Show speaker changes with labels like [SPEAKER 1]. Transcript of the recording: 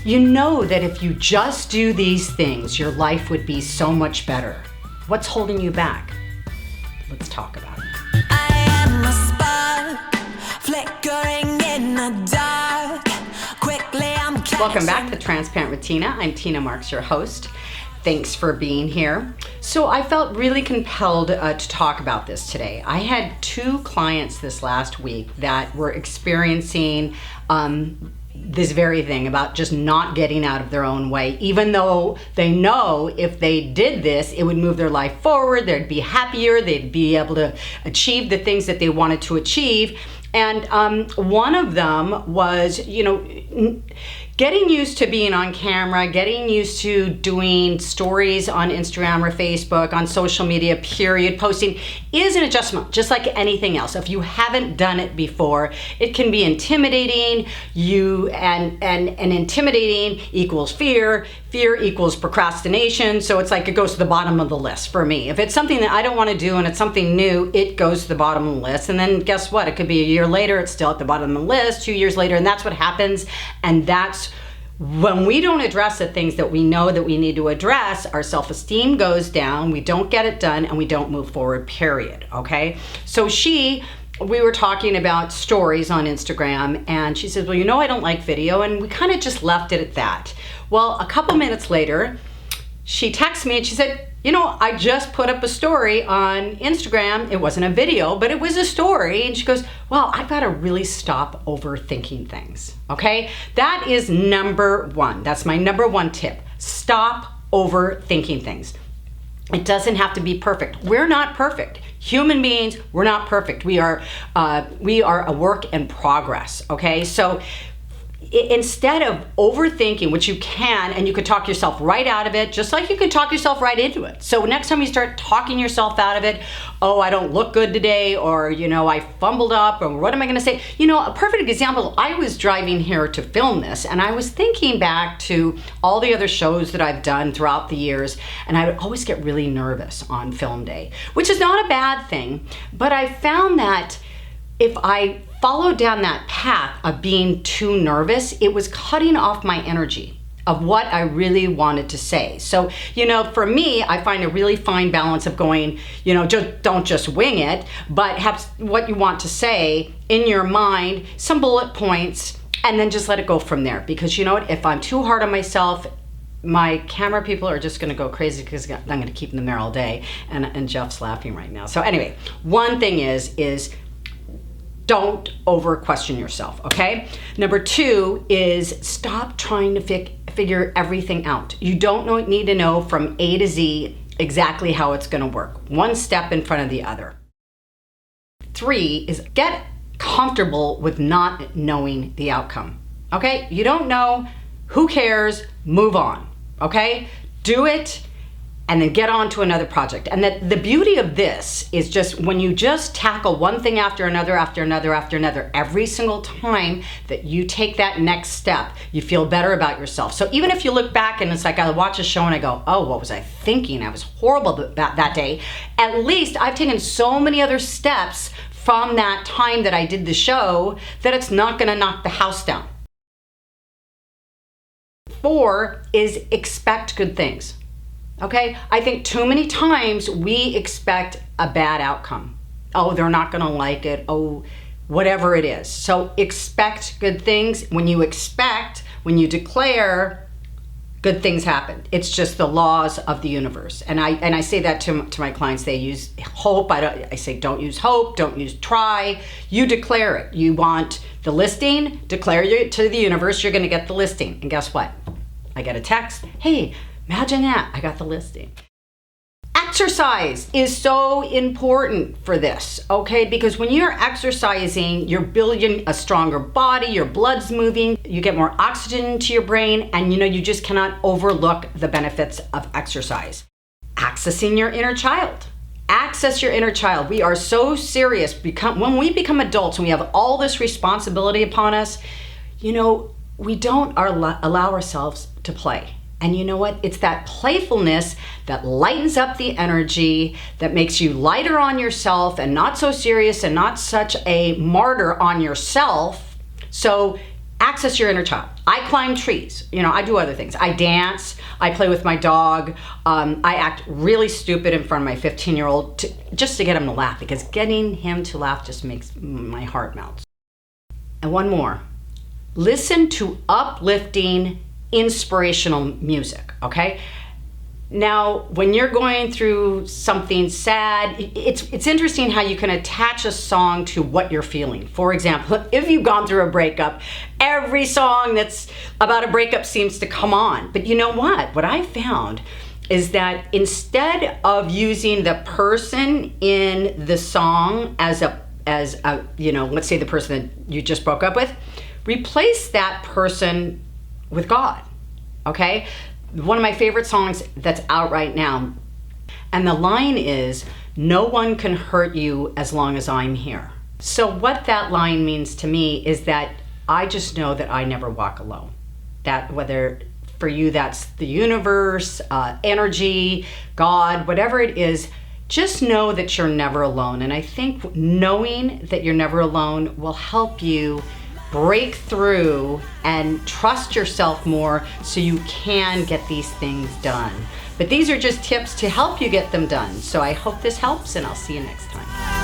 [SPEAKER 1] You know that if you just do these things, your life would be so much better. What's holding you back? Let's talk about it.
[SPEAKER 2] I am a spark, flickering in the dark. Quickly I'm catching.
[SPEAKER 1] Welcome back to Transparent with Tina. I'm Tina Marx, your host. Thanks for being here. So I felt really compelled to talk about this today. I had 2 clients this last week that were experiencing this very thing about just not getting out of their own way, even though they know if they did this, it would move their life forward, they'd be happier, they'd be able to achieve the things that they wanted to achieve. And one of them was, getting used to being on camera, getting used to doing stories on Instagram or Facebook, on social media, period. Posting is an adjustment, just like anything else. If you haven't done it before, it can be intimidating. And intimidating equals fear. Fear equals procrastination. So it's like it goes to the bottom of the list for me. If it's something that I don't want to do and it's something new, it goes to the bottom of the list. And then guess what? It could be a year later, it's still at the bottom of the list, 2 years later, and that's what happens. And that's when we don't address the things that we know that we need to address, our self-esteem goes down, we don't get it done, and we don't move forward, period, okay? So we were talking about stories on Instagram, and she says, well, I don't like video, and we kind of just left it at that. Well, a couple minutes later, she texted me and she said, I just put up a story on Instagram. It wasn't a video, but it was a story. And she goes, well, I've got to really stop overthinking things, okay? That is number 1. That's my number 1 tip. Stop overthinking things. It doesn't have to be perfect. We're not perfect. Human beings, we're not perfect. We are a work in progress, okay? So instead of overthinking, which you can, and you could talk yourself right out of it, just like you could talk yourself right into it. So next time you start talking yourself out of it, oh, I don't look good today, or, I fumbled up, or what am I going to say? A perfect example, I was driving here to film this, and I was thinking back to all the other shows that I've done throughout the years, and I would always get really nervous on film day, which is not a bad thing, but I found that if I followed down that path of being too nervous, it was cutting off my energy of what I really wanted to say. So, for me, I find a really fine balance of going, don't just wing it, but have what you want to say in your mind, some bullet points, and then just let it go from there. Because if I'm too hard on myself, my camera people are just going to go crazy because I'm going to keep them there all day. And Jeff's laughing right now. So anyway, one thing is don't over question yourself, okay? Number 2 is stop trying to figure everything out. You don't need to know from A to Z exactly how it's gonna work. One step in front of the other. 3 is get comfortable with not knowing the outcome, okay? You don't know, who cares, move on, okay? Do it, and then get on to another project. And that the beauty of this is just when you just tackle one thing after another, every single time that you take that next step, you feel better about yourself. So even if you look back and it's like I watch a show and I go, oh, what was I thinking? I was horrible that day. At least I've taken so many other steps from that time that I did the show that it's not gonna knock the house down. 4 is expect good things. Okay, I think too many times we expect a bad outcome. Oh, they're not gonna like it. Oh, whatever it is. So expect good things. When you declare, good things happen. It's just the laws of the universe. And I say that to my clients. They use hope. I say don't use hope, don't use try. You declare it. You want the listing, declare it to the universe, you're gonna get the listing. And guess what? I get a text, hey, imagine that, I got the listing. Exercise is so important for this, okay? Because when you're exercising, you're building a stronger body, your blood's moving, you get more oxygen to your brain, and you just cannot overlook the benefits of exercise. Accessing your inner child. Access your inner child. We are so serious. When we become adults and we have all this responsibility upon us, we don't allow ourselves to play. And you know what? It's that playfulness that lightens up the energy, that makes you lighter on yourself and not so serious and not such a martyr on yourself. So access your inner child. I climb trees. I do other things. I dance. I play with my dog. I act really stupid in front of my 15-year-old just to get him to laugh, because getting him to laugh just makes my heart melt. And one more. Listen to uplifting, inspirational music, okay? Now, when you're going through something sad, it's interesting how you can attach a song to what you're feeling. For example, if you've gone through a breakup, every song that's about a breakup seems to come on. But you know what? What I found is that instead of using the person in the song as a let's say the person that you just broke up with, replace that person with God, okay? One of my favorite songs that's out right now, and the line is, "No one can hurt you as long as I'm here." So what that line means to me is that I just know that I never walk alone. That whether for you that's the universe, energy, God, whatever it is, just know that you're never alone. And I think knowing that you're never alone will help you break through and trust yourself more so you can get these things done. But these are just tips to help you get them done. So I hope this helps, and I'll see you next time.